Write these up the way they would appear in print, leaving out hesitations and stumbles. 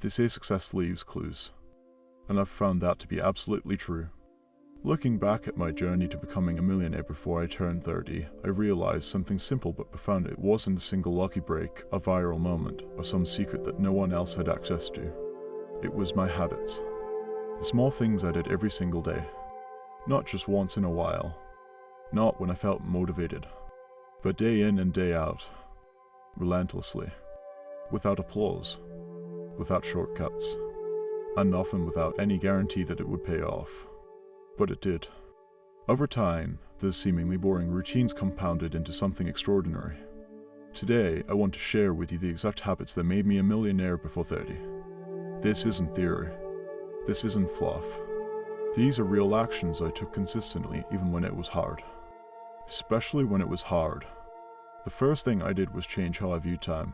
They say success leaves clues, and I've found that to be absolutely true. Looking back at my journey to becoming a millionaire before I turned 30, I realized something simple but profound. It wasn't a single lucky break, a viral moment, or some secret that no one else had access to. It was my habits. The small things I did every single day. Not just once in a while. Not when I felt motivated. But day in and day out. Relentlessly. Without applause. Without shortcuts. And often without any guarantee that it would pay off. But it did. Over time, those seemingly boring routines compounded into something extraordinary. Today, I want to share with you the exact habits that made me a millionaire before 30. This isn't theory. This isn't fluff. These are real actions I took consistently even when it was hard. Especially when it was hard. The first thing I did was change how I view time.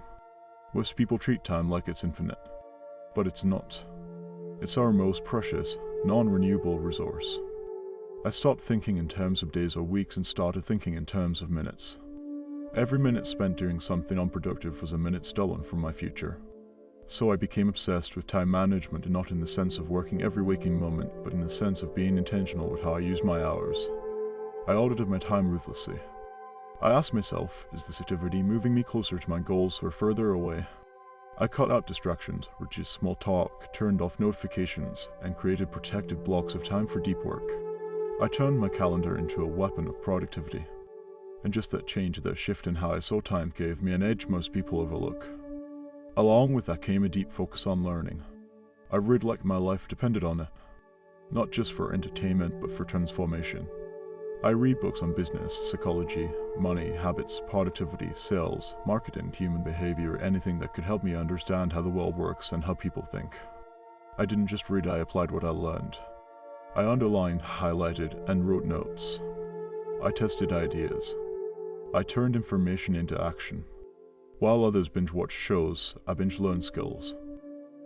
Most people treat time like it's infinite. But it's not. It's our most precious, non-renewable resource. I stopped thinking in terms of days or weeks and started thinking in terms of minutes. Every minute spent doing something unproductive was a minute stolen from my future. So I became obsessed with time management, and not in the sense of working every waking moment, but in the sense of being intentional with how I use my hours. I audited my time ruthlessly. I asked myself, is this activity moving me closer to my goals or further away? I cut out distractions, reduced small talk, turned off notifications, and created protected blocks of time for deep work. I turned my calendar into a weapon of productivity. And just that change, that shift in how I saw time, gave me an edge most people overlook. Along with that came a deep focus on learning. I read like my life depended on it. Not just for entertainment, but for transformation. I read books on business, psychology, money, habits, productivity, sales, marketing, human behavior, anything that could help me understand how the world works and how people think. I didn't just read, I applied what I learned. I underlined, highlighted, and wrote notes. I tested ideas. I turned information into action. While others binge-watch shows, I binge-learned skills.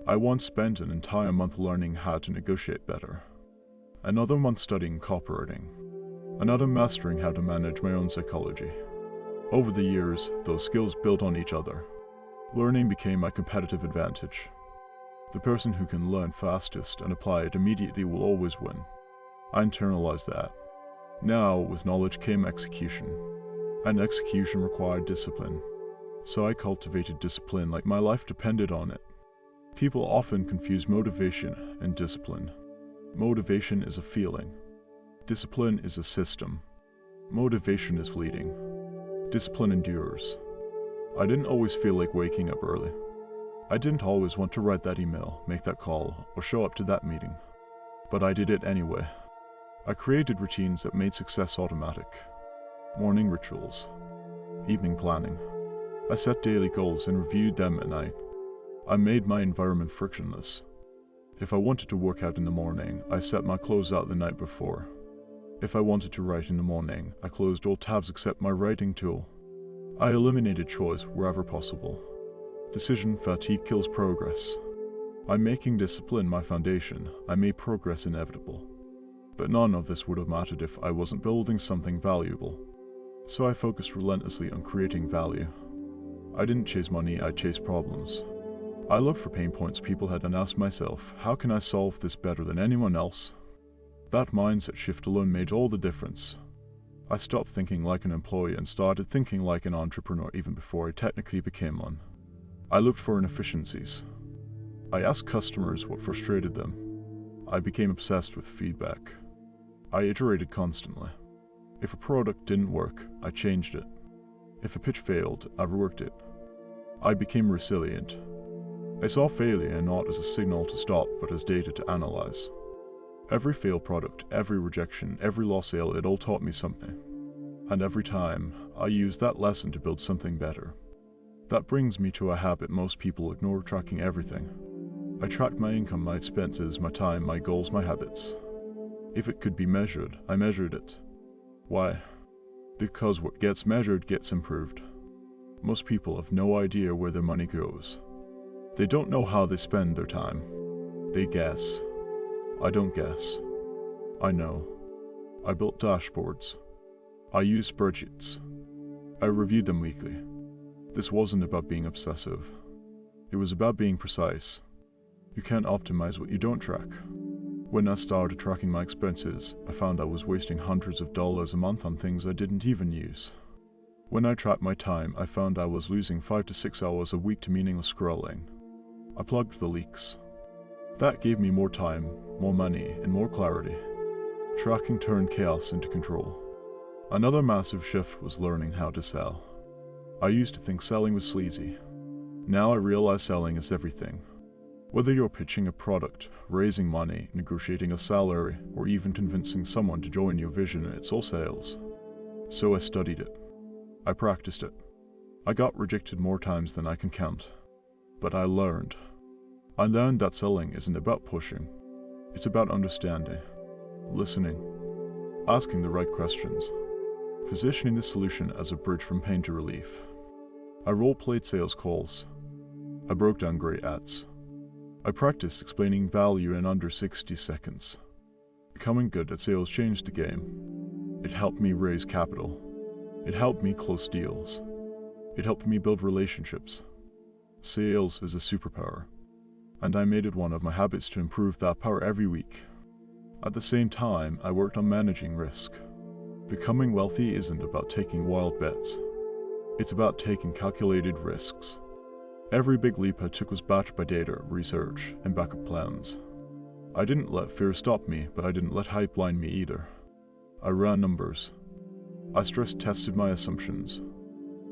I once spent an entire month learning how to negotiate better. Another month studying copywriting. Another mastering how to manage my own psychology. Over the years, those skills built on each other. Learning became my competitive advantage. The person who can learn fastest and apply it immediately will always win. I internalized that. Now, with knowledge came execution. And execution required discipline. So I cultivated discipline like my life depended on it. People often confuse motivation and discipline. Motivation is a feeling. Discipline is a system. Motivation is fleeting. Discipline endures. I didn't always feel like waking up early. I didn't always want to write that email, make that call, or show up to that meeting. But I did it anyway. I created routines that made success automatic. Morning rituals. Evening planning. I set daily goals and reviewed them at night. I made my environment frictionless. If I wanted to work out in the morning, I set my clothes out the night before. If I wanted to write in the morning, I closed all tabs except my writing tool. I eliminated choice wherever possible. Decision fatigue kills progress. By making discipline my foundation, I made progress inevitable. But none of this would have mattered if I wasn't building something valuable. So I focused relentlessly on creating value. I didn't chase money, I chased problems. I looked for pain points people had and asked myself, how can I solve this better than anyone else? That mindset shift alone made all the difference. I stopped thinking like an employee and started thinking like an entrepreneur even before I technically became one. I looked for inefficiencies. I asked customers what frustrated them. I became obsessed with feedback. I iterated constantly. If a product didn't work, I changed it. If a pitch failed, I reworked it. I became resilient. I saw failure not as a signal to stop, but as data to analyze. Every failed product, every rejection, every lost sale, it all taught me something. And every time, I used that lesson to build something better. That brings me to a habit most people ignore: tracking everything. I tracked my income, my expenses, my time, my goals, my habits. If it could be measured, I measured it. Why? Because what gets measured gets improved. Most people have no idea where their money goes. They don't know how they spend their time. They guess. I don't guess. I know. I built dashboards. I used spreadsheets. I reviewed them weekly. This wasn't about being obsessive. It was about being precise. You can't optimize what you don't track. When I started tracking my expenses, I found I was wasting hundreds of dollars a month on things I didn't even use. When I tracked my time, I found I was losing 5 to 6 hours a week to meaningless scrolling. I plugged the leaks. That gave me more time, more money, and more clarity. Tracking turned chaos into control. Another massive shift was learning how to sell. I used to think selling was sleazy. Now I realize selling is everything. Whether you're pitching a product, raising money, negotiating a salary, or even convincing someone to join your vision, it's all sales. So I studied it. I practiced it. I got rejected more times than I can count. But I learned. I learned that selling isn't about pushing. It's about understanding, listening, asking the right questions, positioning the solution as a bridge from pain to relief. I role-played sales calls. I broke down great ads. I practiced explaining value in under 60 seconds. Becoming good at sales changed the game. It helped me raise capital. It helped me close deals. It helped me build relationships. Sales is a superpower, and I made it one of my habits to improve that power every week. At the same time, I worked on managing risk. Becoming wealthy isn't about taking wild bets. It's about taking calculated risks. Every big leap I took was backed by data, research, and backup plans. I didn't let fear stop me, but I didn't let hype blind me either. I ran numbers. I stress tested my assumptions.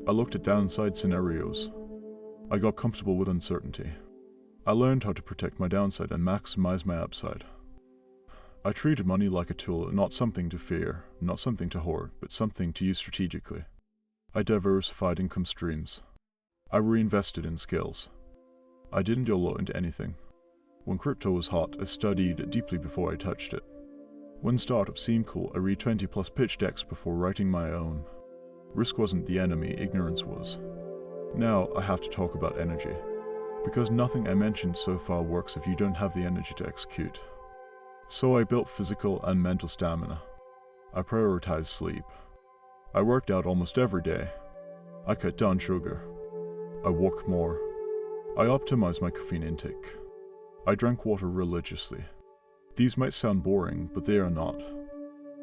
I looked at downside scenarios. I got comfortable with uncertainty. I learned how to protect my downside and maximize my upside. I treated money like a tool, not something to fear, not something to hoard, but something to use strategically. I diversified income streams. I reinvested in skills. I didn't YOLO into anything. When crypto was hot, I studied it deeply before I touched it. When startups seemed cool, I read 20+ pitch decks before writing my own. Risk wasn't the enemy, ignorance was. Now I have to talk about energy. Because nothing I mentioned so far works if you don't have the energy to execute. So I built physical and mental stamina. I prioritized sleep. I worked out almost every day. I cut down sugar. I walked more. I optimized my caffeine intake. I drank water religiously. These might sound boring, but they are not.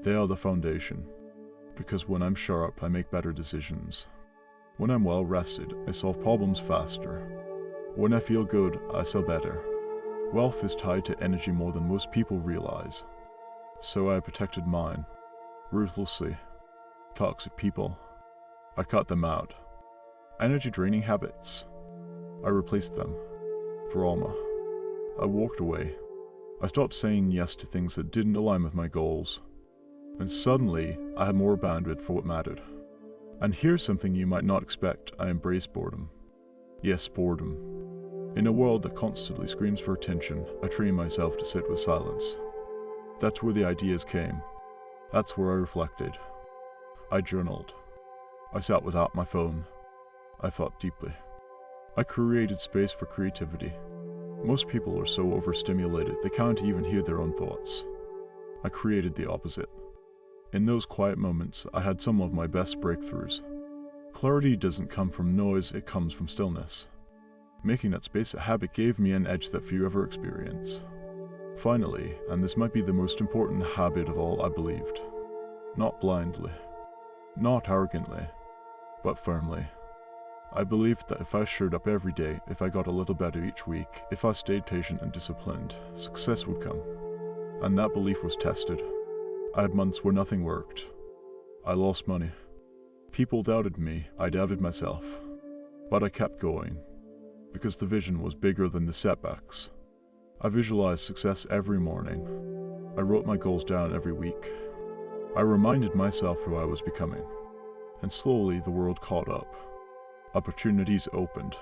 They are the foundation. Because when I'm sharp, I make better decisions. When I'm well rested, I solve problems faster. When I feel good, I sell better. Wealth is tied to energy more than most people realize. So I protected mine. Ruthlessly. Toxic people. I cut them out. Energy draining habits. I replaced them. Drama. I walked away. I stopped saying yes to things that didn't align with my goals. And suddenly, I had more bandwidth for what mattered. And here's something you might not expect: I embraced boredom. Yes, boredom. In a world that constantly screams for attention, I trained myself to sit with silence. That's where the ideas came. That's where I reflected. I journaled. I sat without my phone. I thought deeply. I created space for creativity. Most people are so overstimulated they can't even hear their own thoughts. I created the opposite. In those quiet moments, I had some of my best breakthroughs. Clarity doesn't come from noise, it comes from stillness. Making that space a habit gave me an edge that few ever experience. Finally, and this might be the most important habit of all, I believed. Not blindly. Not arrogantly. But firmly. I believed that if I showed up every day, if I got a little better each week, if I stayed patient and disciplined, success would come. And that belief was tested. I had months where nothing worked. I lost money. People doubted me, I doubted myself. But I kept going. Because the vision was bigger than the setbacks. I visualized success every morning. I wrote my goals down every week. I reminded myself who I was becoming. And slowly the world caught up. Opportunities opened.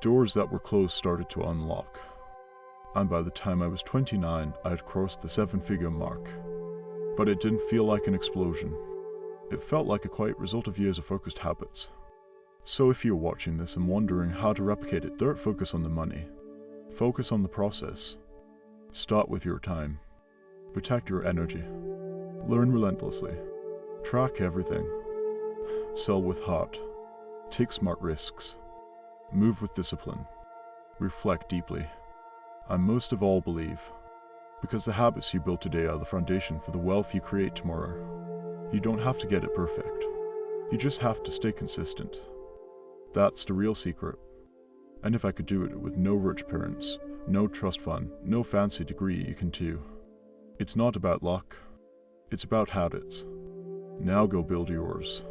Doors that were closed started to unlock. And by the time I was 29, I had crossed the 7-figure mark. But it didn't feel like an explosion. It felt like a quiet result of years of focused habits. So if you're watching this and wondering how to replicate it, don't focus on the money. Focus on the process. Start with your time. Protect your energy. Learn relentlessly. Track everything. Sell with heart. Take smart risks. Move with discipline. Reflect deeply. I most of all believe, because the habits you build today are the foundation for the wealth you create tomorrow. You don't have to get it perfect. You just have to stay consistent. That's the real secret. And if I could do it with no rich parents, no trust fund, no fancy degree, you can too. It's not about luck. It's about habits. Now go build yours.